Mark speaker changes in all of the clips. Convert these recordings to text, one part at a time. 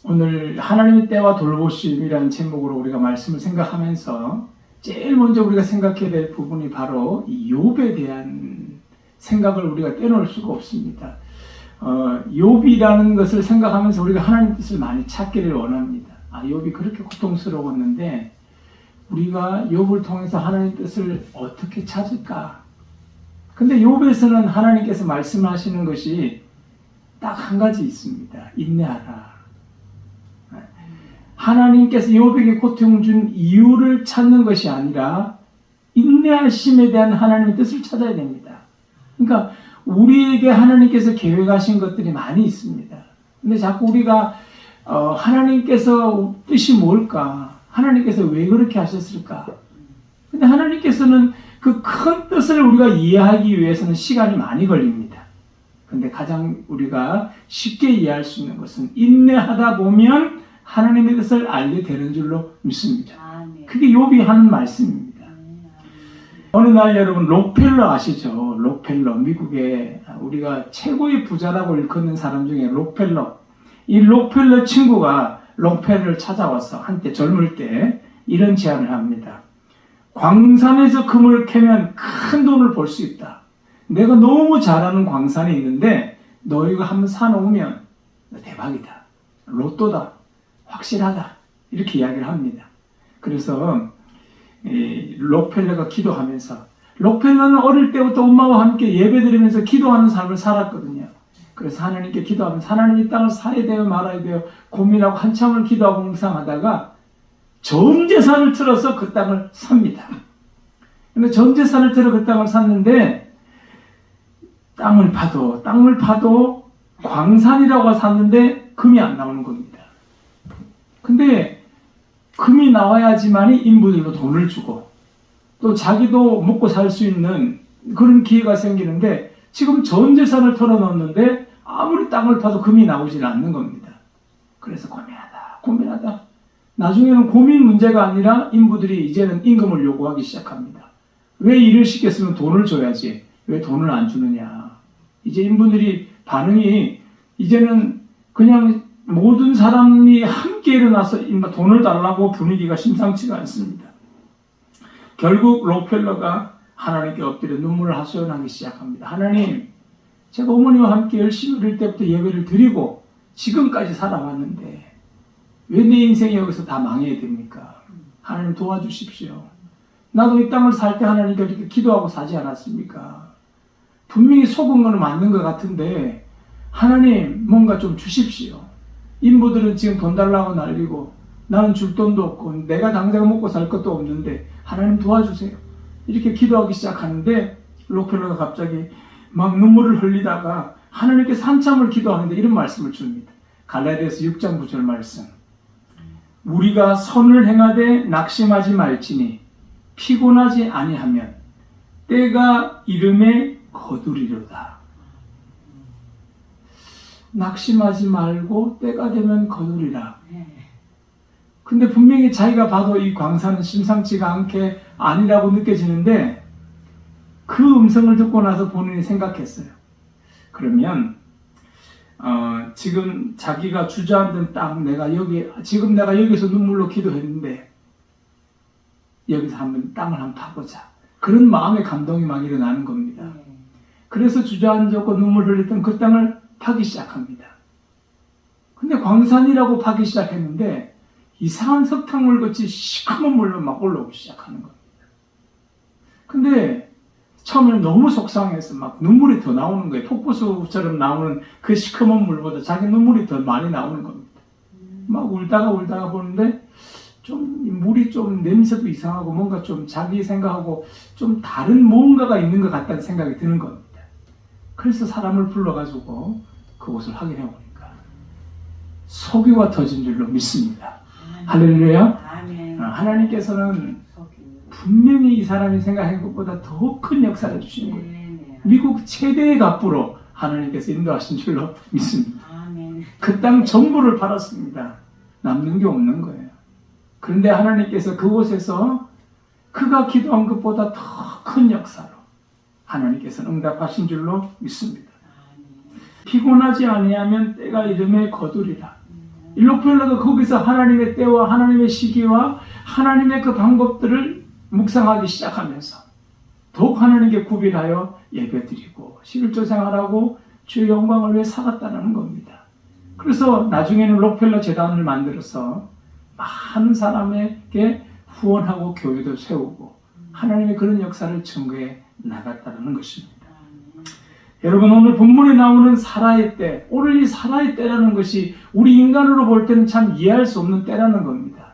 Speaker 1: 오늘 하나님의 때와 돌보심이라는 제목으로 우리가 말씀을 생각하면서 제일 먼저 우리가 생각해야 될 부분이 바로 이 욥에 대한 생각을 우리가 떼놓을 수가 없습니다. 욥이라는 것을 생각하면서 우리가 하나님 뜻을 많이 찾기를 원합니다. 욥이 그렇게 고통스러웠는데 우리가 욥을 통해서 하나님 뜻을 어떻게 찾을까? 근데 욥에서는 하나님께서 말씀하시는 것이 딱 한 가지 있습니다. 인내하라. 하나님께서 욥에게 고통 준 이유를 찾는 것이 아니라 인내하심에 대한 하나님의 뜻을 찾아야 됩니다. 그러니까 우리에게 하나님께서 계획하신 것들이 많이 있습니다. 근데 자꾸 우리가 하나님께서 뜻이 뭘까? 하나님께서 왜 그렇게 하셨을까? 근데 하나님께서는 그 큰 뜻을 우리가 이해하기 위해서는 시간이 많이 걸립니다. 근데 가장 우리가 쉽게 이해할 수 있는 것은 인내하다 보면 하나님의 뜻을 알게 되는 줄로 믿습니다. 그게 욥이 하는 말씀입니다. 어느 날 여러분 록펠러 아시죠? 록펠러, 미국의 우리가 최고의 부자라고 일컫는 사람 중에 록펠러. 이 록펠러 친구가 록펠러를 찾아와서 한때 젊을 때 이런 제안을 합니다. 광산에서 금을 캐면 큰 돈을 벌 수 있다. 내가 너무 잘하는 광산이 있는데 너 이거 한번 사놓으면 대박이다. 로또다. 확실하다. 이렇게 이야기를 합니다. 그래서 록펠러가 기도하면서 록펠러는 어릴 때부터 엄마와 함께 예배드리면서 기도하는 삶을 살았거든요. 그래서 하나님께 기도하면서 하나님 이 땅을 사야 돼요 말아야 돼요 고민하고 한참을 기도하고 묵상하다가 전 재산을 틀어서 그 땅을 삽니다. 근데 전 재산을 틀어 그 땅을 샀는데 땅을 파도 광산이라고 샀는데 금이 안 나오는 겁니다. 근데 금이 나와야지만이 인부들로 돈을 주고 또 자기도 먹고 살 수 있는 그런 기회가 생기는데 지금 전 재산을 털어놓는데 아무리 땅을 파도 금이 나오질 않는 겁니다. 그래서 고민하다 나중에는 고민 문제가 아니라 인부들이 이제는 임금을 요구하기 시작합니다. 왜 일을 시켰으면 돈을 줘야지 왜 돈을 안 주느냐. 이제 인부들이 반응이 이제는 그냥 모든 사람이 함께 일어나서 돈을 달라고 분위기가 심상치가 않습니다. 결국 록펠러가 하나님께 엎드려 눈물을 하소연하기 시작합니다. 하나님, 제가 어머니와 함께 열심히 어릴 때부터 예배를 드리고 지금까지 살아왔는데 왜 내 인생이 여기서 다 망해야 됩니까? 하나님 도와주십시오. 나도 이 땅을 살 때 하나님께 이렇게 기도하고 사지 않았습니까? 분명히 속은 건 맞는 것 같은데 하나님 뭔가 좀 주십시오. 인부들은 지금 돈 달라고 난리고 나는 줄 돈도 없고 내가 당장 먹고 살 것도 없는데 하나님 도와주세요. 이렇게 기도하기 시작하는데 록펠러가 갑자기 막 눈물을 흘리다가 하나님께 한참을 기도하는데 이런 말씀을 줍니다. 갈라디아서 6장 9절 말씀. 우리가 선을 행하되 낙심하지 말지니 피곤하지 아니하면 때가 이름에 거두리로다. 낙심하지 말고 때가 되면 거두리라. 근데 분명히 자기가 봐도 이 광산은 심상치가 않게 아니라고 느껴지는데 그 음성을 듣고 나서 본인이 생각했어요. 그러면 지금 자기가 주저앉은 땅 지금 내가 여기서 눈물로 기도했는데 여기서 땅을 한번 파보자. 그런 마음의 감동이 막 일어나는 겁니다. 그래서 주저앉았고 눈물 흘렸던 그 땅을 파기 시작합니다. 근데 광산이라고 파기 시작했는데 이상한 석탄물 같이 시커먼 물로 막 올라오기 시작하는 겁니다. 근데 처음에는 너무 속상해서 막 눈물이 더 나오는 거예요. 폭포수처럼 나오는 그 시커먼 물보다 자기 눈물이 더 많이 나오는 겁니다. 막 울다가 보는데 좀 물이 좀 냄새도 이상하고 뭔가 좀 자기 생각하고 좀 다른 뭔가가 있는 것 같다는 생각이 드는 겁니다. 그래서 사람을 불러가지고 그곳을 확인해 보니까 석유가 터진 줄로 믿습니다. 할렐루야. 하나님께서는 분명히 이 사람이 생각한 것보다 더 큰 역사를 주시는 거예요. 미국 최대의 갑부로 하나님께서 인도하신 줄로 믿습니다. 그 땅 전부를 팔았습니다. 남는 게 없는 거예요. 그런데 하나님께서 그곳에서 그가 기도한 것보다 더 큰 역사로 하나님께서 응답하신 줄로 믿습니다. 피곤하지 아니하면 때가 이름에 거두리라. 록펠러가 거기서 하나님의 때와 하나님의 시기와 하나님의 그 방법들을 묵상하기 시작하면서 더욱 하나님께 구별하여 예배드리고 11조 생활하고 주의 영광을 위해 살았다는 겁니다. 그래서 나중에는 록펠러 재단을 만들어서 많은 사람에게 후원하고 교회도 세우고 하나님의 그런 역사를 증거해 나갔다는 것입니다. 여러분, 오늘 본문에 나오는 사라의 때, 오늘 이 사라의 때라는 것이 우리 인간으로 볼 때는 참 이해할 수 없는 때라는 겁니다.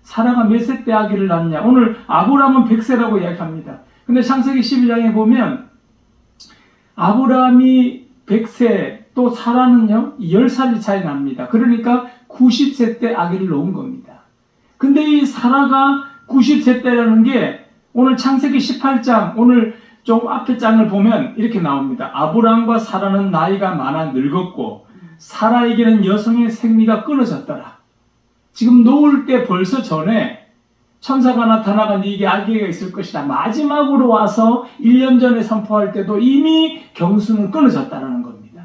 Speaker 1: 사라가 몇 세 때 아기를 낳냐? 오늘 아브라함은 100세라고 이야기합니다. 근데 창세기 12장에 보면 아브라함이 100세, 또 사라는요 10살이 차이 납니다. 그러니까 90세 때 아기를 놓은 겁니다. 근데 이 사라가 90세 때라는 게 오늘 창세기 18장, 오늘 좀 앞에 장을 보면 이렇게 나옵니다. 아브라함과 사라는 나이가 많아 늙었고 사라에게는 여성의 생리가 끊어졌더라. 지금 놓을 때 벌써 전에 천사가 나타나가 네게 아기가 있을 것이다. 마지막으로 와서 1년 전에 선포할 때도 이미 경수는 끊어졌다는 겁니다.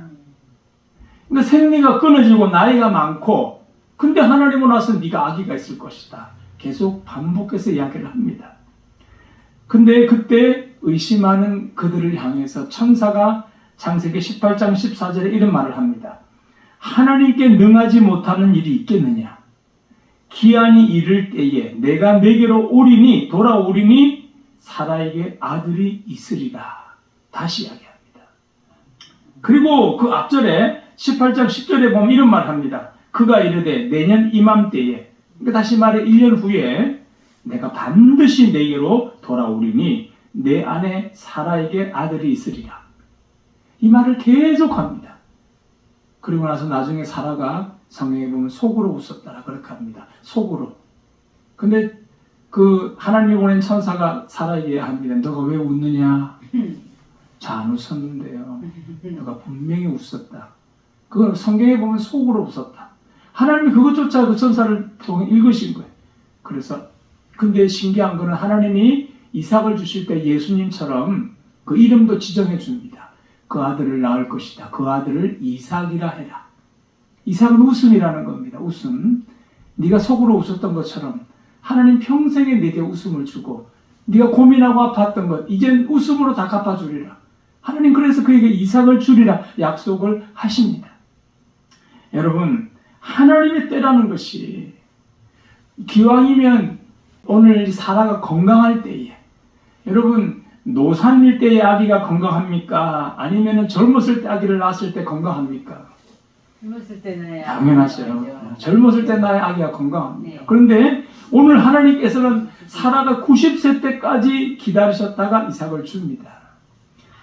Speaker 1: 그러니까 생리가 끊어지고 나이가 많고 근데 하나님은 와서 네가 아기가 있을 것이다. 계속 반복해서 이야기를 합니다. 근데 그때 의심하는 그들을 향해서 천사가 창세기 18장 14절에 이런 말을 합니다. 하나님께 능하지 못하는 일이 있겠느냐? 기한이 이를 때에 내가 내게로 오리니 돌아오리니 사라에게 아들이 있으리라. 다시 이야기합니다. 그리고 그 앞절에 18장 10절에 보면 이런 말을 합니다. 그가 이르되 내년 이맘때에, 그러니까 다시 말해 1년 후에 내가 반드시 내게로 돌아오리니 내 안에 사라에게 아들이 있으리라. 이 말을 계속합니다. 그리고 나서 나중에 사라가 성경에 보면 속으로 웃었다라 그렇게 합니다. 속으로. 근데 그 하나님이 보낸 천사가 사라에게 합니다. 너가 왜 웃느냐? 자, 안 웃었는데요. 너가 분명히 웃었다. 그걸 성경에 보면 속으로 웃었다. 하나님이 그것조차 그 천사를 통해 읽으신 거예요. 그래서 근데 신기한 거는 하나님이 이삭을 주실 때 예수님처럼 그 이름도 지정해 줍니다. 그 아들을 낳을 것이다. 그 아들을 이삭이라 해라. 이삭은 웃음이라는 겁니다. 웃음. 네가 속으로 웃었던 것처럼 하나님 평생에 네게 웃음을 주고 네가 고민하고 아팠던 것 이젠 웃음으로 다 갚아주리라. 하나님 그래서 그에게 이삭을 주리라 약속을 하십니다. 여러분, 하나님의 때라는 것이 기왕이면 오늘 사라가 건강할 때에, 여러분 노산일 때의 아기가 건강합니까? 아니면 젊었을 때 아기를 낳았을 때 건강합니까?
Speaker 2: 젊었을 때는
Speaker 1: 당연하죠. 젊었을 때 나의 아기가 건강합니다.
Speaker 2: 네.
Speaker 1: 그런데 오늘 하나님께서는 사라가 90세 때까지 기다리셨다가 이삭을 줍니다.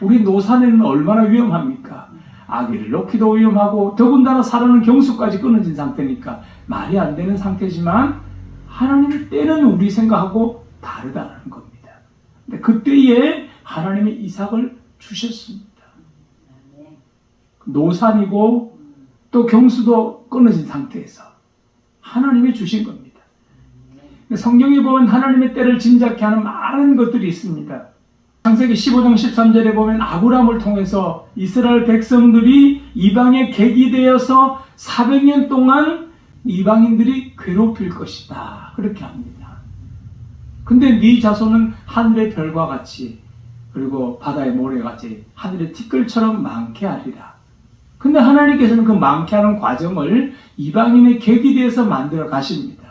Speaker 1: 우리 노산에는 얼마나 위험합니까? 아기를 놓기도 위험하고 더군다나 사라는 경수까지 끊어진 상태니까 말이 안 되는 상태지만 하나님의 때는 우리 생각하고 다르다는 겁니다. 근데 그때에 하나님이 이삭을 주셨습니다. 노산이고 또 경수도 끊어진 상태에서 하나님이 주신 겁니다. 성경에 보면 하나님의 때를 짐작케 하는 많은 것들이 있습니다. 창세기 15장 13절에 보면 아브라함을 통해서 이스라엘 백성들이 이방에 객이 되어서 400년 동안 이방인들이 괴롭힐 것이다. 그렇게 합니다. 근데 네 자손은 하늘의 별과 같이 그리고 바다의 모래같이 하늘의 티끌처럼 많게 하리라. 근데 하나님께서는 그 많게 하는 과정을 이방인의 객이 되어서 만들어 가십니다.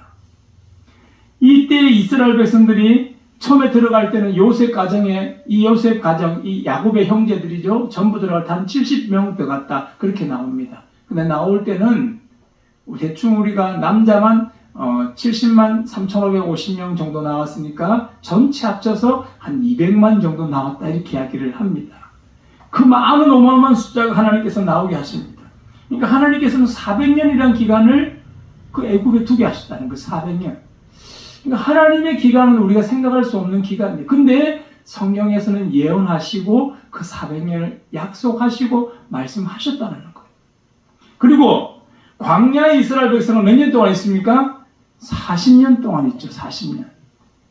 Speaker 1: 이때 이스라엘 백성들이 처음에 들어갈 때는 요셉 가정에 이 요셉 가정, 이 야곱의 형제들이죠. 전부 들어갈 때 한 70명 들어갔다. 그렇게 나옵니다. 근데 나올 때는 대충 우리가 남자만 70만 3,550명 정도 나왔으니까 전체 합쳐서 한 200만 정도 나왔다. 이렇게 이야기를 합니다. 그 많은 어마어마한 숫자가 하나님께서 나오게 하십니다. 그러니까 하나님께서는 400년이라는 기간을 그 애굽에 두게 하셨다는 그 400년. 그러니까 하나님의 기간은 우리가 생각할 수 없는 기간이에요. 근데 성경에서는 예언하시고 그 400년을 약속하시고 말씀하셨다는 거예요. 그리고 광야의 이스라엘 백성은 몇 년 동안 있습니까? 40년 동안 있죠. 40년.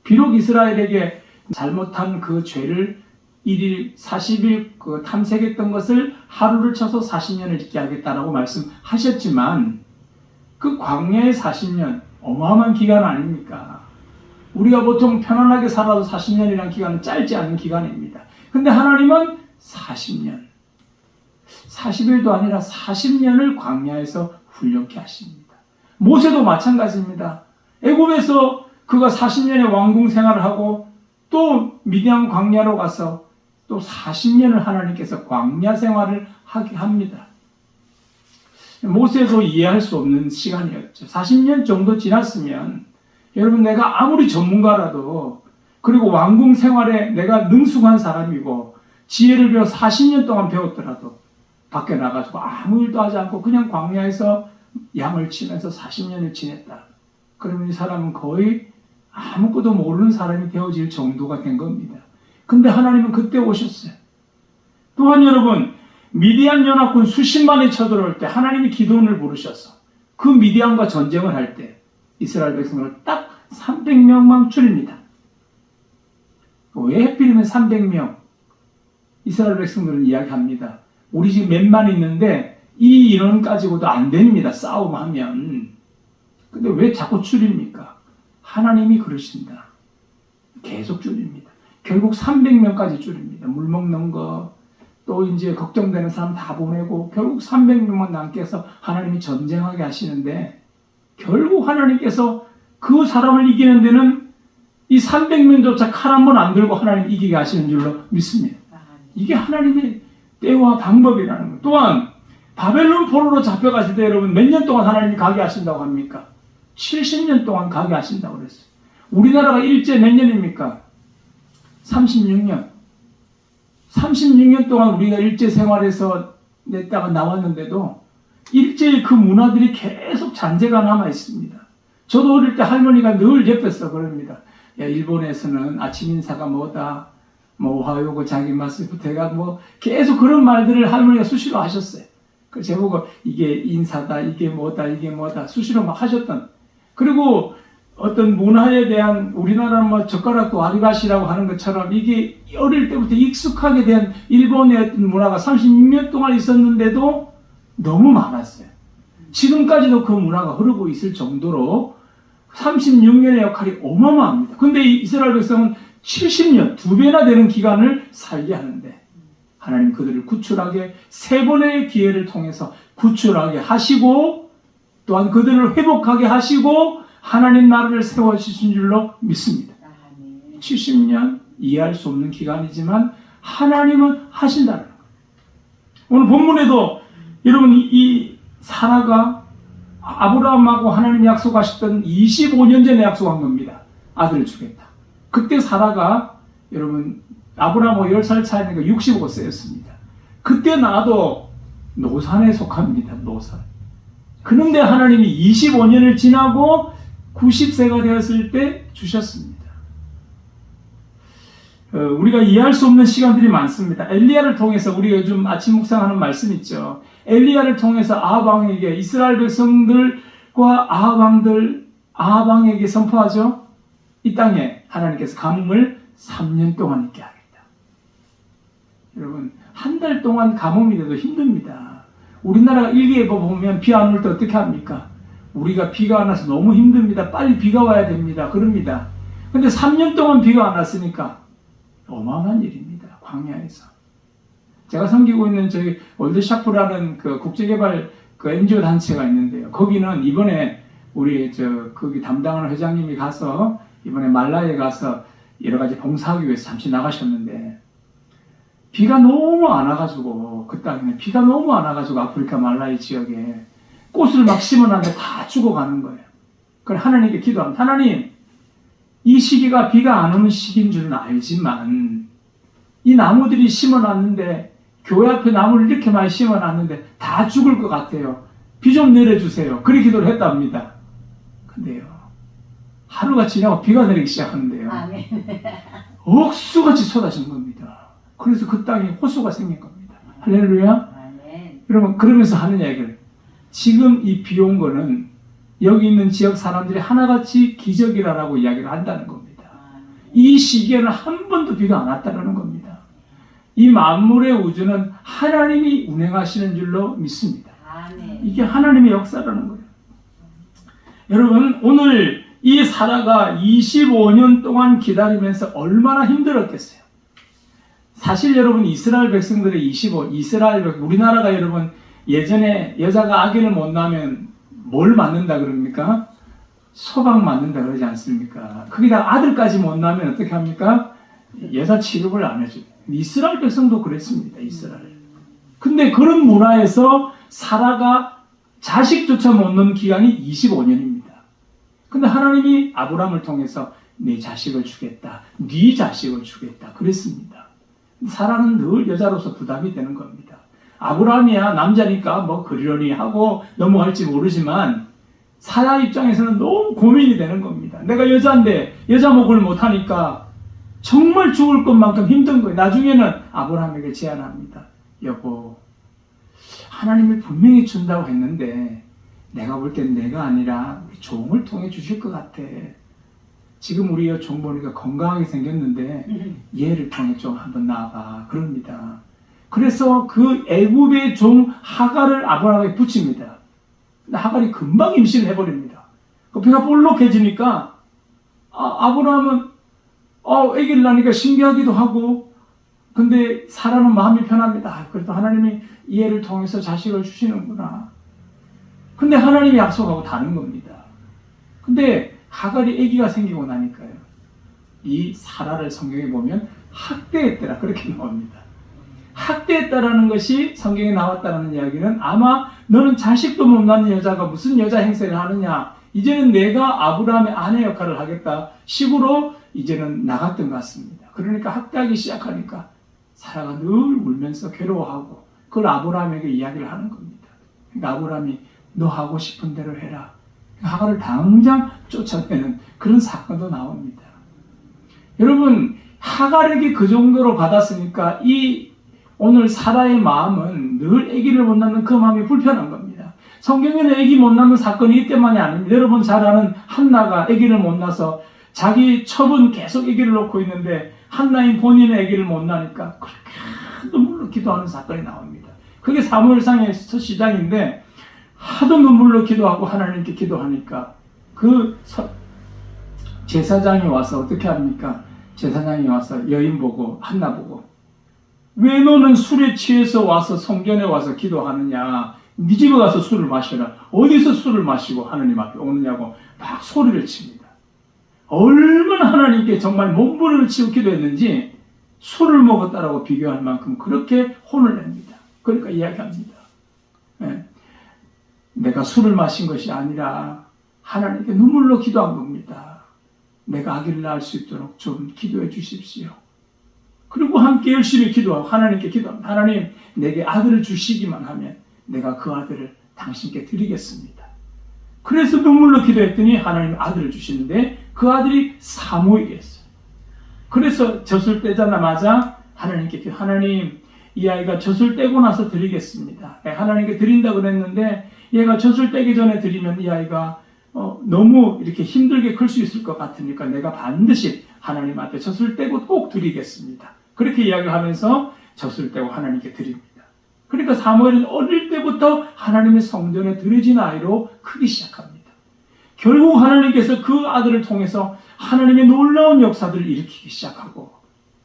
Speaker 1: 비록 이스라엘에게 잘못한 그 죄를 1일 40일 그 탐색했던 것을 하루를 쳐서 40년을 짓게 하겠다라고 말씀하셨지만 그 광야의 40년 어마어마한 기간 아닙니까? 우리가 보통 편안하게 살아도 40년이라는 기간은 짧지 않은 기간입니다. 근데 하나님은 40년, 40일도 아니라 40년을 광야에서 훈련케 하십니다. 모세도 마찬가지입니다. 애굽에서 그가 40년의 왕궁 생활을 하고 또 미디안 광야로 가서 또 40년을 하나님께서 광야 생활을 하게 합니다. 모세도 이해할 수 없는 시간이었죠. 40년 정도 지났으면 여러분 내가 아무리 전문가라도 그리고 왕궁 생활에 내가 능숙한 사람이고 지혜를 배워 40년 동안 배웠더라도 밖에 나가지고 아무 일도 하지 않고 그냥 광야에서 양을 치면서 40년을 지냈다. 그러면 이 사람은 거의 아무것도 모르는 사람이 되어질 정도가 된 겁니다. 근데 하나님은 그때 오셨어요. 또한 여러분 미디안 연합군 수십만이 쳐들어올 때 하나님이 기도원을 부르셔서 그 미디안과 전쟁을 할 때 이스라엘 백성을 딱 300명만 줄입니다. 왜 하필이면 300명? 이스라엘 백성들은 이야기합니다. 우리 지금 몇만 있는데 이 인원 가지고도 안 됩니다. 싸움하면. 근데 왜 자꾸 줄입니까? 하나님이 그러신다. 계속 줄입니다. 결국 300명까지 줄입니다. 물 먹는 거, 또 이제 걱정되는 사람 다 보내고 결국 300명만 남게 해서 하나님이 전쟁하게 하시는데 결국 하나님께서 그 사람을 이기는 데는 이 300명조차 칼 한 번 안 들고 하나님 이기게 하시는 줄로 믿습니다. 이게 하나님의 때와 방법이라는 것. 또한 바벨론 포로로 잡혀갔을 때 여러분 몇 년 동안 하나님이 가게 하신다고 합니까? 70년 동안 가게 하신다고 그랬어요. 우리나라가 일제 몇 년입니까? 36년. 36년 동안 우리가 일제 생활에서 냈다가 나왔는데도 일제의 그 문화들이 계속 잔재가 남아 있습니다. 저도 어릴 때 할머니가 늘 옆에서 그럽니다. 야, 일본에서는 아침 인사가 뭐다, 뭐 오하요고 자기마스부터 해가 뭐 계속 그런 말들을 할머니가 수시로 하셨어요. 그 제보고 이게 인사다, 이게 뭐다 수시로 막 하셨던. 그리고 어떤 문화에 대한 우리나라 뭐 젓가락도 와리가시라고 하는 것처럼 이게 어릴 때부터 익숙하게 된 일본의 어떤 문화가 36년 동안 있었는데도 너무 많았어요. 지금까지도 그 문화가 흐르고 있을 정도로 36년의 역할이 어마어마합니다. 근데 이스라엘 백성은 70년, 2배나 되는 기간을 살게 하는데 하나님 그들을 구출하게 3번의 기회를 통해서 구출하게 하시고 또한 그들을 회복하게 하시고 하나님 나라를 세워주신 줄로 믿습니다. 70년 이해할 수 없는 기간이지만 하나님은 하신다는 거예요. 오늘 본문에도 여러분 이 사라가 아브라함하고 하나님 약속하셨던 25년 전에 약속한 겁니다. 아들을 주겠다. 그때 사라가 여러분 아브라함하고 10살 차이니까 65세였습니다. 그때 나도 노산에 속합니다. 노산. 그런데 하나님이 25년을 지나고 90세가 되었을 때 주셨습니다. 우리가 이해할 수 없는 시간들이 많습니다. 엘리야를 통해서 우리가 요즘 아침 묵상하는 말씀 있죠. 엘리야를 통해서 아합 왕에게 이스라엘 백성들과 아합 왕에게 선포하죠. 이 땅에 하나님께서 가뭄을 3년 동안 있게 하겠다. 여러분 한 달 동안 가뭄이 돼도 힘듭니다. 우리나라가 일기예보 보면 비 안 올 때 어떻게 합니까? 우리가 비가 안 와서 너무 힘듭니다. 빨리 비가 와야 됩니다. 그럽니다. 근데 3년 동안 비가 안 왔으니까 어마어마한 일입니다. 광야에서. 제가 섬기고 있는 저희 월드샤프라는 그 국제개발 그 NGO 단체가 있는데요. 거기는 이번에 우리 거기 담당하는 회장님이 가서 이번에 말라에 가서 여러 가지 봉사하기 위해서 잠시 나가셨는데 비가 너무 안 와가지고 그 땅에는 비가 너무 안 와가지고 아프리카 말라이 지역에 꽃을 막 심어놨는데 다 죽어가는 거예요. 그래 하나님께 기도합니다. 하나님 이 시기가 비가 안 오는 시기인 줄은 알지만 이 나무들이 심어놨는데 교회 앞에 나무를 이렇게 많이 심어놨는데 다 죽을 것 같아요. 비 좀 내려주세요. 그렇게 기도를 했답니다. 근데요 하루가 지나고 비가 내리기 시작하는데요. 억수같이 쏟아진 겁니다. 그래서 그 땅에 호수가 생긴 겁니다. 할렐루야. 여러분 그러면서 하는 얘기를 지금 이 비 온 거는 여기 있는 지역 사람들이 하나같이 기적이라고 이야기를 한다는 겁니다. 이 시기에는 한 번도 비가 안 왔다는 겁니다. 이 만물의 우주는 하나님이 운행하시는 줄로 믿습니다. 이게 하나님의 역사라는 거예요. 여러분, 오늘 이 사라가 25년 동안 기다리면서 얼마나 힘들었겠어요. 사실 여러분, 이스라엘 백성들의 우리나라가 여러분, 예전에 여자가 아기를 못 낳으면 뭘 맞는다 그럽니까? 소방 맞는다 그러지 않습니까? 거기다 아들까지 못 낳으면 어떻게 합니까? 여자 취급을 안 해줘요. 이스라엘 백성도 그랬습니다. 이스라엘. 근데 그런 문화에서 사라가 자식조차 못 낳는 기간이 25년입니다. 근데 하나님이 아브라함을 통해서 네 자식을 주겠다. 네 자식을 주겠다. 그랬습니다. 사라는 늘 여자로서 부담이 되는 겁니다. 아브라함이야 남자니까 뭐 그러려니 하고 넘어갈지 모르지만 사라 입장에서는 너무 고민이 되는 겁니다. 내가 여자인데 여자 목을 못하니까 정말 죽을 것만큼 힘든 거예요. 나중에는 아브라함에게 제안합니다. 여보, 하나님이 분명히 준다고 했는데 내가 볼 땐 내가 아니라 우리 종을 통해 주실 것 같아. 지금 우리 종 보니까 건강하게 생겼는데 얘를 통해 좀 한번 나와봐. 그럽니다. 그래서 그 애굽의 종 하갈을 아브라함에게 붙입니다. 근데 하갈이 금방 임신을 해버립니다. 그 배가 볼록해지니까 아브라함은 아기를 낳으니까 신기하기도 하고, 근데 사라는 마음이 편합니다. 그래도 하나님이 이 애를 통해서 자식을 주시는구나. 근데 하나님이 약속하고 다른 겁니다. 근데 하갈이 아기가 생기고 나니까요, 이 사라를 성경에 보면 학대했더라 그렇게 나옵니다. 학대했다라는 것이 성경에 나왔다는 이야기는 아마 너는 자식도 못 낳는 여자가 무슨 여자 행세를 하느냐, 이제는 내가 아브라함의 아내 역할을 하겠다 식으로 이제는 나갔던 것 같습니다. 그러니까 학대하기 시작하니까 사라가 늘 울면서 괴로워하고 그걸 아브라함에게 이야기를 하는 겁니다. 그러니까 아브라함이 너 하고 싶은 대로 해라. 하갈을 당장 쫓아내는 그런 사건도 나옵니다. 여러분, 하갈에게 그 정도로 받았으니까 오늘 사라의 마음은 늘 아기를 못 낳는 그 마음이 불편한 겁니다. 성경에는 아기 못 낳는 사건이 이때만이 아닙니다. 여러분 잘 아는 한나가 아기를 못 낳아서 자기 첩은 계속 아기를 놓고 있는데 한나인 본인의 아기를 못 낳으니까 그렇게 눈물로 기도하는 사건이 나옵니다. 그게 사무엘상의 첫 시작인데 하도 눈물로 기도하고 하나님께 기도하니까 그 제사장이 와서 어떻게 합니까? 제사장이 와서 여인 보고 한나 보고 왜 너는 술에 취해서 와서 성전에 와서 기도하느냐? 네 집에 가서 술을 마셔라. 어디서 술을 마시고 하나님 앞에 오느냐고 막 소리를 칩니다. 얼마나 하나님께 정말 몸부림을 치고 기도했는지 술을 먹었다라고 비교할 만큼 그렇게 혼을 냅니다. 그러니까 이야기합니다. 네. 내가 술을 마신 것이 아니라 하나님께 눈물로 기도한 겁니다. 내가 아기를 낳을 수 있도록 좀 기도해 주십시오. 그리고 함께 열심히 기도하고 하나님께 기도합니다. 하나님, 내게 아들을 주시기만 하면 내가 그 아들을 당신께 드리겠습니다. 그래서 눈물로 기도했더니 하나님 아들을 주시는데 그 아들이 사무엘이었어요. 그래서 젖을 떼자마자 하나님께 하나님, 이 아이가 젖을 떼고 나서 드리겠습니다. 하나님께 드린다고 그랬는데 얘가 젖을 떼기 전에 드리면 이 아이가 너무 이렇게 힘들게 클 수 있을 것 같으니까 내가 반드시 하나님한테 젖을 떼고 꼭 드리겠습니다. 그렇게 이야기를 하면서 젖을 떼고 하나님께 드립니다. 그러니까 사무엘은 어릴 때부터 하나님의 성전에 들여진 아이로 크기 시작합니다. 결국 하나님께서 그 아들을 통해서 하나님의 놀라운 역사들을 일으키기 시작하고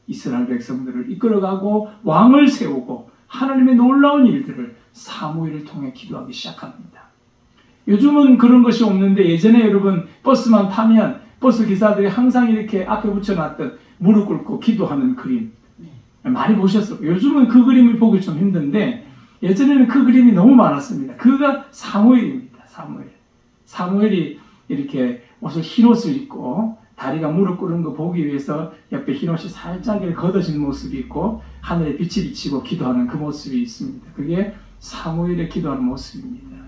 Speaker 1: 이스라엘 백성들을 이끌어가고 왕을 세우고 하나님의 놀라운 일들을 사무엘을 통해 기도하기 시작합니다. 요즘은 그런 것이 없는데 예전에 여러분 버스만 타면 버스 기사들이 항상 이렇게 앞에 붙여놨던 무릎 꿇고 기도하는 그림 많이 보셨어요. 요즘은 그 그림을 보기 좀 힘든데 예전에는 그 그림이 너무 많았습니다. 그가 사무엘입니다. 사무엘이 이렇게 흰 옷을 입고 다리가 무릎 꿇은 거 보기 위해서 옆에 흰 옷이 살짝 걷어진 모습이 있고 하늘에 빛이 비치고 기도하는 그 모습이 있습니다. 그게 사무엘의 기도하는 모습입니다.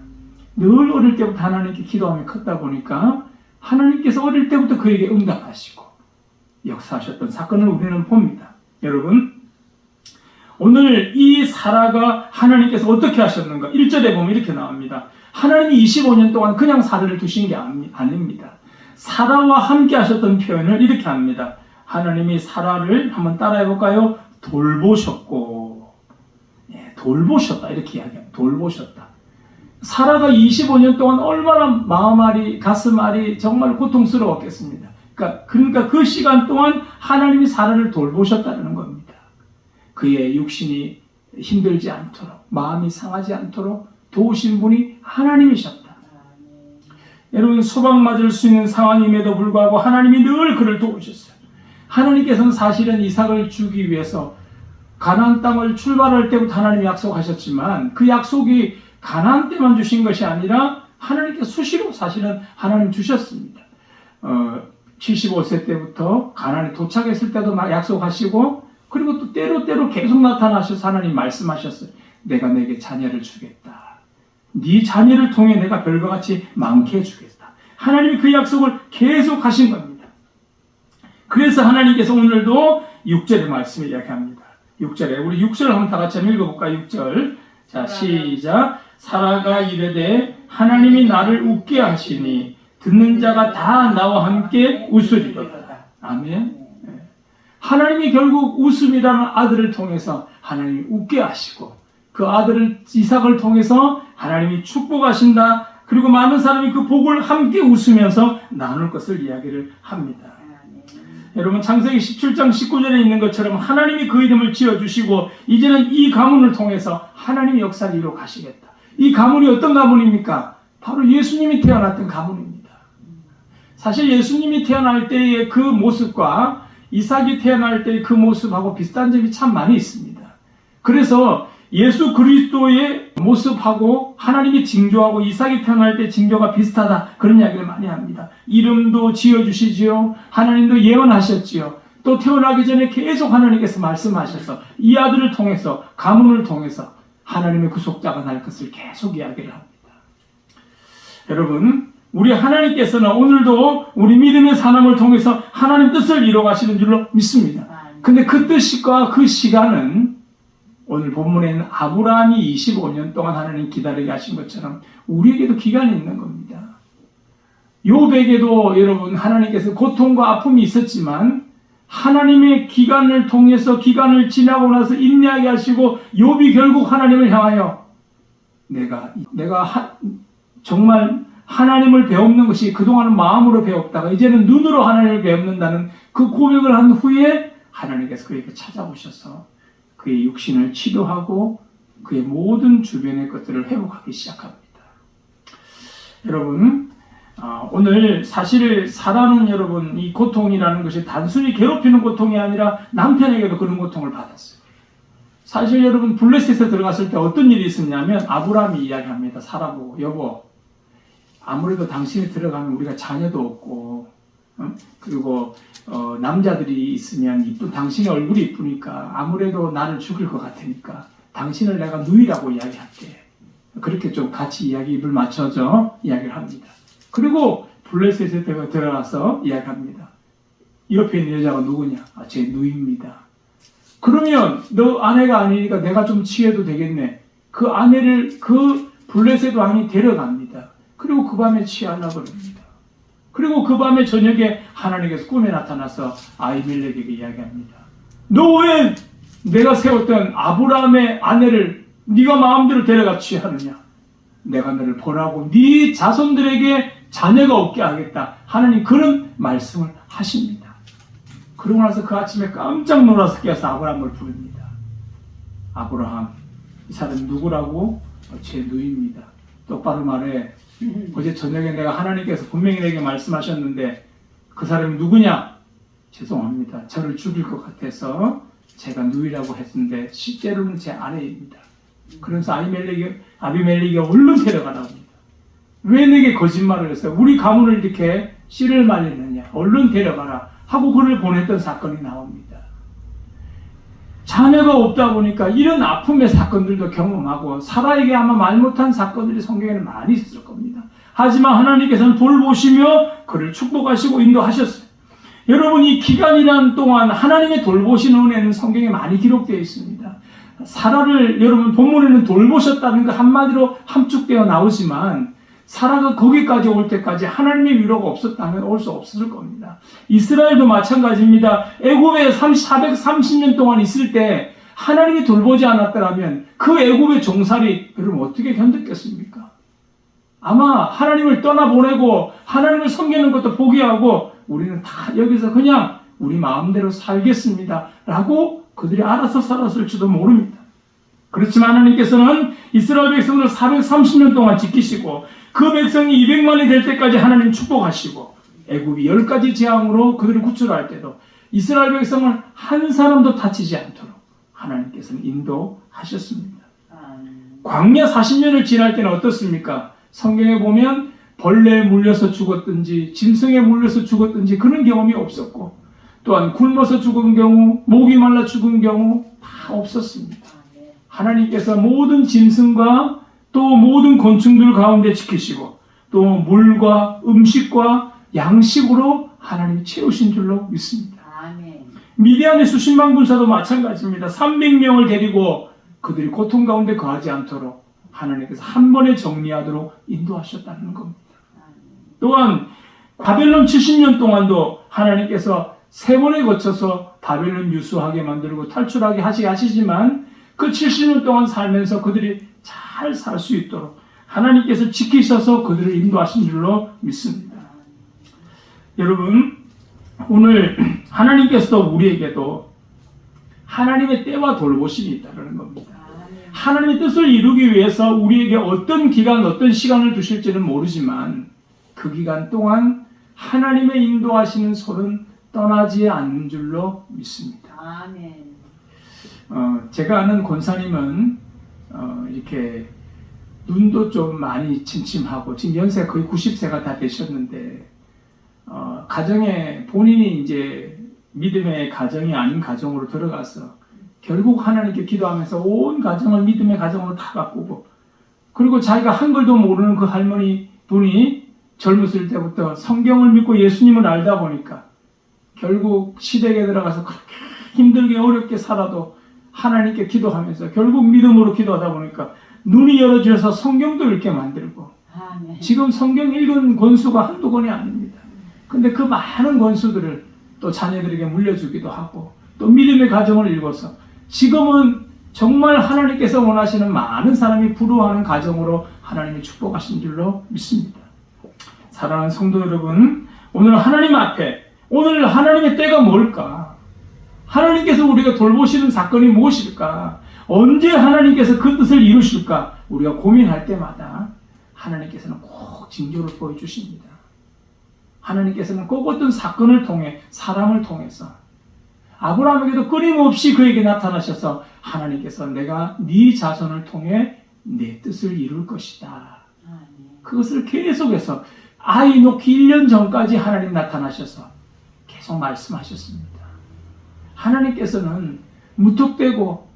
Speaker 1: 늘 어릴 때부터 하나님께 기도하며 컸다 보니까 하나님께서 어릴 때부터 그에게 응답하시고 역사하셨던 사건을 우리는 봅니다. 여러분, 오늘 이 사라가 하나님께서 어떻게 하셨는가? 1절에 보면 이렇게 나옵니다. 하나님이 25년 동안 그냥 사라를 두신 게 아닙니다. 사라와 함께 하셨던 표현을 이렇게 합니다. 하나님이 사라를 한번 따라해 볼까요? 돌보셨고, 돌보셨다 이렇게 이야기합니다. 돌보셨다. 사라가 25년 동안 얼마나 마음앓이, 가슴앓이 정말 고통스러웠겠습니다. 그러니까 그 시간 동안 하나님이 사라를 돌보셨다는 겁니다. 그의 육신이 힘들지 않도록, 마음이 상하지 않도록 도우신 분이 하나님이셨다. 여러분, 소방 맞을 수 있는 상황임에도 불구하고 하나님이 늘 그를 도우셨어요. 하나님께서는 사실은 이삭을 주기 위해서 가나안 땅을 출발할 때부터 하나님이 약속하셨지만 그 약속이 가나안 때만 주신 것이 아니라 하나님께 수시로 사실은 하나님 주셨습니다. 75세 때부터 가나안에 도착했을 때도 약속하시고, 그리고 또 때로 계속 나타나셔서 하나님 말씀하셨어요. 내가 내게 자녀를 주겠다. 네 자녀를 통해 내가 별과 같이 많게 해주겠다. 하나님이 그 약속을 계속 하신 겁니다. 그래서 하나님께서 오늘도 6절의 말씀을 이야기합니다. 6절에 우리 6절 한번 다 같이 한번 읽어볼까요? 6절. 자, 시작. 사라가 이르되 하나님이 나를 웃게 하시니 듣는 자가 다 나와 함께 웃으리로다. 아멘. 하나님이 결국 웃음이라는 아들을 통해서 하나님이 웃게 하시고, 그 아들을 이삭을 통해서 하나님이 축복하신다. 그리고 많은 사람이 그 복을 함께 웃으면서 나눌 것을 이야기를 합니다. 여러분, 창세기 17장 19절에 있는 것처럼 하나님이 그 이름을 지어주시고 이제는 이 가문을 통해서 하나님의 역사를 이루어 가시겠다. 이 가문이 어떤 가문입니까? 바로 예수님이 태어났던 가문입니다. 사실 예수님이 태어날 때의 그 모습과 이삭이 태어날 때의 그 모습하고 비슷한 점이 참 많이 있습니다. 그래서 예수 그리스도의 모습하고 하나님이 징조하고 이삭이 태어날 때 징조가 비슷하다, 그런 이야기를 많이 합니다. 이름도 지어주시지요. 하나님도 예언하셨지요. 또 태어나기 전에 계속 하나님께서 말씀하셔서 이 아들을 통해서, 가문을 통해서 하나님의 구속자가 날 것을 계속 이야기를 합니다. 여러분, 우리 하나님께서는 오늘도 우리 믿음의 사람을 통해서 하나님 뜻을 이루어 가시는 줄로 믿습니다. 근데 그 뜻과 그 시간은 오늘 본문에는 아브라함이 25년 동안 하나님 기다리게 하신 것처럼 우리에게도 기간이 있는 겁니다. 욥에게도 여러분, 하나님께서 고통과 아픔이 있었지만 하나님의 기간을 통해서 기간을 지나고 나서 인내하게 하시고 욥이 결국 하나님을 향하여 내가 정말 하나님을 배우는 것이 그동안은 마음으로 배웠다가 이제는 눈으로 하나님을 배운다는 그 고백을 한 후에 하나님께서 그에게 찾아오셔서 그의 육신을 치료하고 그의 모든 주변의 것들을 회복하기 시작합니다. 여러분, 오늘 사실 사라는 여러분, 이 고통이라는 것이 단순히 괴롭히는 고통이 아니라 남편에게도 그런 고통을 받았어요. 사실 여러분, 블레셋에 들어갔을 때 어떤 일이 있었냐면 아브라함이 이야기합니다. 사라 보고, 여보, 아무래도 당신이 들어가면 우리가 자녀도 없고, 그리고 남자들이 있으면 이쁜, 당신의 얼굴이 이쁘니까 아무래도 나를 죽일 것 같으니까 당신을 내가 누이라고 이야기할게. 그렇게 좀 같이 이야기 입을 맞춰서 이야기를 합니다. 그리고 블레셋에 들어가서 이야기합니다. 옆에 있는 여자가 누구냐? 제 누이입니다. 그러면 너 아내가 아니니까 내가 좀 취해도 되겠네. 그 아내를 그 블레셋 왕이 데려갑니다. 그리고 그 밤에 취하려고 합니다. 그리고 그 밤에 저녁에 하나님께서 꿈에 나타나서 아히멜렉에게 이야기합니다. 너 왜 내가 세웠던 아브라함의 아내를 네가 마음대로 데려가 취하느냐? 내가 너를 벌하고 네 자손들에게 자녀가 없게 하겠다. 하나님 그런 말씀을 하십니다. 그러고 나서 그 아침에 깜짝 놀라서 깨어서 아브라함을 부릅니다. 아브라함, 이 사람 누구라고? 제 누이입니다. 똑바로 말해. 어제 저녁에 내가 하나님께서 분명히 내게 말씀하셨는데 그 사람이 누구냐? 죄송합니다. 저를 죽일 것 같아서 제가 누이라고 했는데 실제로는 제 아내입니다. 그래서 아비멜렉이 얼른 데려가라고 합니다. 왜 내게 거짓말을 했어요? 우리 가문을 이렇게 씨를 말리느냐? 얼른 데려가라 하고 그를 보냈던 사건이 나옵니다. 자녀가 없다 보니까 이런 아픔의 사건들도 경험하고 사라에게 아마 말 못한 사건들이 성경에는 많이 있을 겁니다. 하지만 하나님께서는 돌보시며 그를 축복하시고 인도하셨어요. 여러분, 이 기간이란 동안 하나님의 돌보시는 은혜는 성경에 많이 기록되어 있습니다. 사라를 여러분 본문에는 돌보셨다는 거 한마디로 함축되어 나오지만 사라가 거기까지 올 때까지 하나님의 위로가 없었다면 올 수 없었을 겁니다. 이스라엘도 마찬가지입니다. 애굽에 430년 동안 있을 때 하나님이 돌보지 않았더라면 그 애굽의 종살이 여러분 어떻게 견뎠겠습니까? 아마 하나님을 떠나보내고 하나님을 섬기는 것도 포기하고 우리는 다 여기서 그냥 우리 마음대로 살겠습니다 라고 그들이 알아서 살았을지도 모릅니다. 그렇지만 하나님께서는 이스라엘 백성을 430년 동안 지키시고 그 백성이 200만이 될 때까지 하나님 축복하시고 애굽이 10가지 재앙으로 그들을 구출할 때도 이스라엘 백성을 한 사람도 다치지 않도록 하나님께서는 인도하셨습니다. 광야 40년을 지날 때는 어떻습니까? 성경에 보면 벌레에 물려서 죽었든지 짐승에 물려서 죽었든지 그런 경험이 없었고 또한 굶어서 죽은 경우 목이 말라 죽은 경우 다 없었습니다. 하나님께서 모든 짐승과 또 모든 곤충들 가운데 지키시고 또 물과 음식과 양식으로 하나님이 채우신 줄로 믿습니다. 미디안의 수십만 군사도 마찬가지입니다. 300명을 데리고 그들이 고통 가운데 거하지 않도록 하나님께서 한 번에 정리하도록 인도하셨다는 겁니다. 또한 바벨론 70년 동안도 하나님께서 3번에 거쳐서 바벨론 유수하게 만들고 탈출하게 하시지만 그 70년 동안 살면서 그들이 잘 살 수 있도록 하나님께서 지키셔서 그들을 인도하신 줄로 믿습니다. 여러분, 오늘 하나님께서도 우리에게도 하나님의 때와 돌보심이 있다는 겁니다. 하나님의 뜻을 이루기 위해서 우리에게 어떤 기간, 어떤 시간을 두실지는 모르지만 그 기간 동안 하나님의 인도하시는 손은 떠나지 않는 줄로 믿습니다.
Speaker 2: 아멘.
Speaker 1: 제가 아는 권사님은 이렇게 눈도 좀 많이 침침하고 지금 연세가 거의 90세가 다 되셨는데 가정에 본인이 이제 믿음의 가정이 아닌 가정으로 들어가서 결국 하나님께 기도하면서 온 가정을 믿음의 가정으로 다 바꾸고 그리고 자기가 한글도 모르는 그 할머니 분이 젊었을 때부터 성경을 믿고 예수님을 알다 보니까 결국 시댁에 들어가서 그렇게 힘들게 어렵게 살아도 하나님께 기도하면서 결국 믿음으로 기도하다 보니까 눈이 열어주셔서 성경도 읽게 만들고 지금 성경 읽은 권수가 한두 권이 아닙니다. 근데 그 많은 권수들을 또 자녀들에게 물려주기도 하고 또 믿음의 가정을 읽어서 지금은 정말 하나님께서 원하시는 많은 사람이 부러워하는 가정으로 하나님이 축복하신 줄로 믿습니다. 사랑하는 성도 여러분, 오늘 하나님 앞에 오늘 하나님의 때가 뭘까? 하나님께서 우리가 돌보시는 사건이 무엇일까? 언제 하나님께서 그 뜻을 이루실까? 우리가 고민할 때마다 하나님께서는 꼭 징조를 보여주십니다. 하나님께서는 꼭 어떤 사건을 통해 사람을 통해서 아브라함에게도 끊임없이 그에게 나타나셔서 하나님께서 내가 네 자손을 통해 내 뜻을 이룰 것이다. 그것을 계속해서 아이 놓기 1년 전까지 하나님 나타나셔서 계속 말씀하셨습니다. 하나님께서는 무턱대고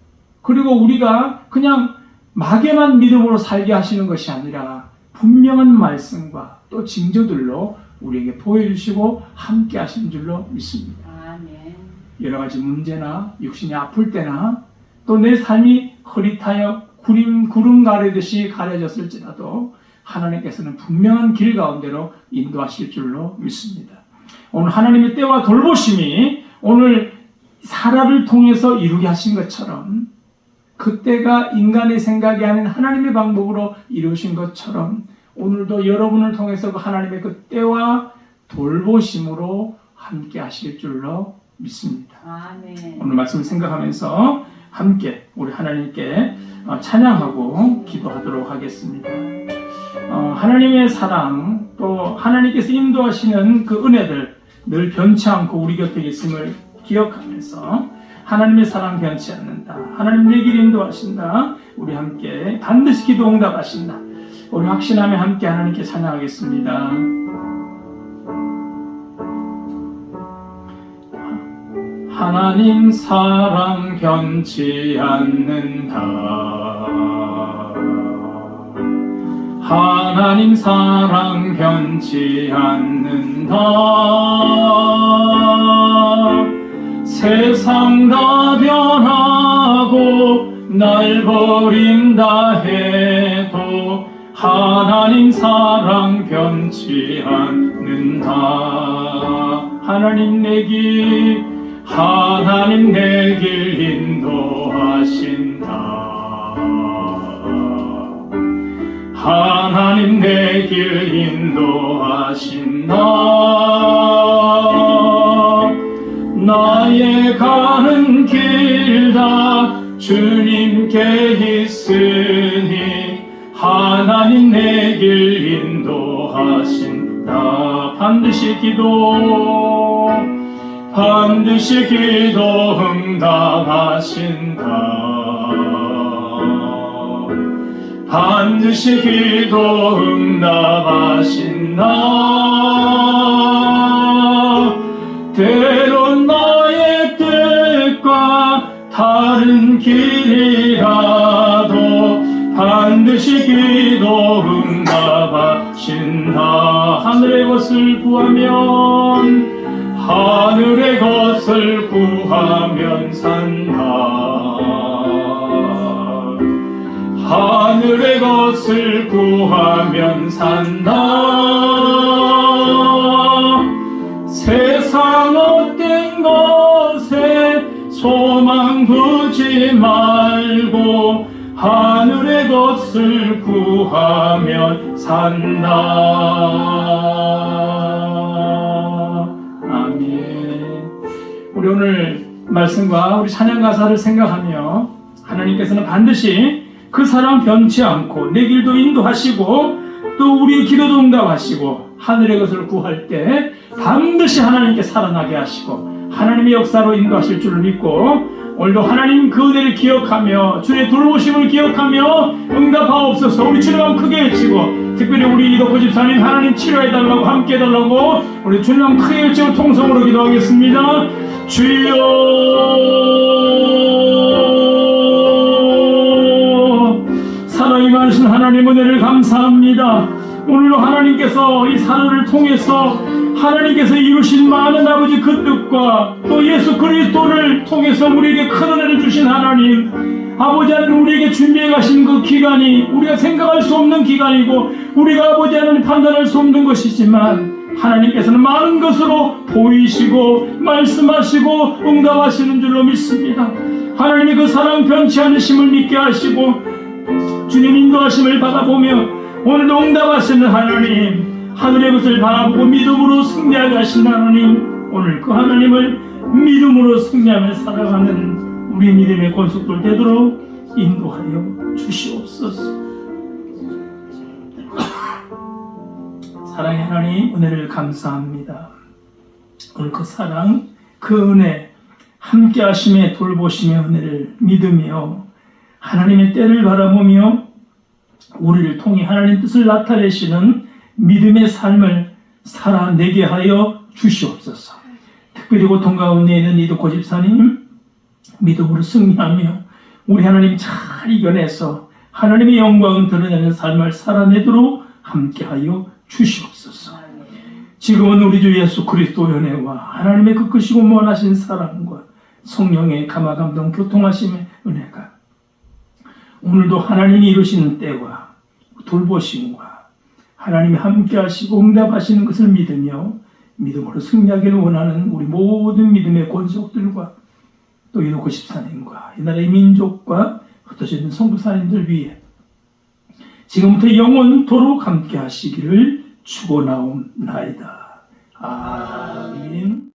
Speaker 1: 그리고 우리가 그냥 막연한 믿음으로 살게 하시는 것이 아니라 분명한 말씀과 또 징조들로 우리에게 보여주시고 함께 하시는 줄로 믿습니다.
Speaker 2: 아멘.
Speaker 1: 여러 가지 문제나 육신이 아플 때나 또 내 삶이 흐릿하여 구름 가리듯이 가려졌을지라도 하나님께서는 분명한 길 가운데로 인도하실 줄로 믿습니다. 오늘 하나님의 때와 돌보심이 오늘 사람을 통해서 이루게 하신 것처럼 그때가 인간의 생각이 아닌 하나님의 방법으로 이루신 것처럼 오늘도 여러분을 통해서 그 하나님의 그 때와 돌보심으로 함께 하실 줄로 믿습니다.
Speaker 2: 아멘.
Speaker 1: 오늘 말씀을 생각하면서 함께 우리 하나님께 찬양하고 기도하도록 하겠습니다. 하나님의 사랑 또 하나님께서 인도하시는 그 은혜들 늘 변치 않고 우리 곁에 있음을 기억하면서 하나님의 사랑 변치 않는다. 하나님 내 길 인도하신다. 우리 함께 반드시 기도 응답하신다. 우리 확신하며 함께 하나님께 찬양하겠습니다. 하나님 사랑 변치 않는다. 하나님 사랑 변치 않는다. 세상 다 변하고 날 버린다 해도 하나님 사랑 변치 않는다. 하나님 내 길 인도하신다. 하나님 내 길 인도하신다. 나의 가는 길 다 주님께 있으니 하나님 내 길 인도하신다. 반드시 기도 응답하신다. 반드시 기도 응답하신다. 때론 나의 뜻과 다른 길이라도 반드시 기도 응답하신다. 하늘의 것을 구하면 산다. 하늘의 것을 구하면 산다. 세상 어떤 것에 소망 두지 말고 하늘의 것을 구하면 산다. 아멘. 우리 오늘 말씀과 우리 찬양 가사를 생각하며 하나님께서는 반드시 그 사람 변치 않고 내 길도 인도하시고 또 우리의 기도도 응답하시고 하늘의 것을 구할 때 반드시 하나님께 살아나게 하시고 하나님의 역사로 인도하실 줄을 믿고 오늘도 하나님 그 은혜를 기억하며 주의 돌보심을 기억하며 응답하옵소서. 우리 주님 한번 크게 외치고 특별히 우리 이덕호 집사님 하나님 치료해달라고 함께 해달라고 우리 주님 한번 크게 외치고 통성으로 기도하겠습니다. 주여 사랑이 많으신 하나님 은혜를 감사합니다. 오늘도 하나님께서 이 사람을 통해서 하나님께서 이루신 많은 아버지 그 뜻과 또 예수 그리스도를 통해서 우리에게 큰 은혜를 주신 하나님 아버지 하나님 우리에게 준비해 가신 그 기간이 우리가 생각할 수 없는 기간이고 우리가 아버지 하나님 판단할 수 없는 것이지만 하나님께서는 많은 것으로 보이시고 말씀하시고 응답하시는 줄로 믿습니다. 하나님의 그 사랑 변치 않으심을 믿게 하시고 주님 인도하심을 받아보며 오늘도 응답하시는 하나님 하늘의 것을 바라보고 믿음으로 승리하게 하신 하나님 오늘 그 하나님을 믿음으로 승리하며 살아가는 우리 믿음의 권속들 되도록 인도하여 주시옵소서. 사랑의 하나님 은혜를 감사합니다. 오늘 그 사랑 그 은혜 함께 하심에 돌보심의 은혜를 믿으며 하나님의 때를 바라보며 우리를 통해 하나님 뜻을 나타내시는 믿음의 삶을 살아내게 하여 주시옵소서. 특별히 고통 가운데 있는 이덕호 집사님 믿음으로 승리하며 우리 하나님 잘 이겨내서 하나님의 영광을 드러내는 삶을 살아내도록 함께하여 주시옵소서. 지금은 우리 주 예수 그리스도의 은혜와 하나님의 그 크시고 무한하신 사랑과 성령의 감화감동 교통하심의 은혜가 오늘도 하나님이 이루시는 때와 돌보심과 하나님이 함께 하시고 응답하시는 것을 믿으며 믿음으로 승리하기를 원하는 우리 모든 믿음의 권속들과 또 이덕호 집사님과 이 나라의 민족과 흩어져 있는 성도사님들 위해 지금부터 영원토록 함께 하시기를 축원하옵나이다. 아멘.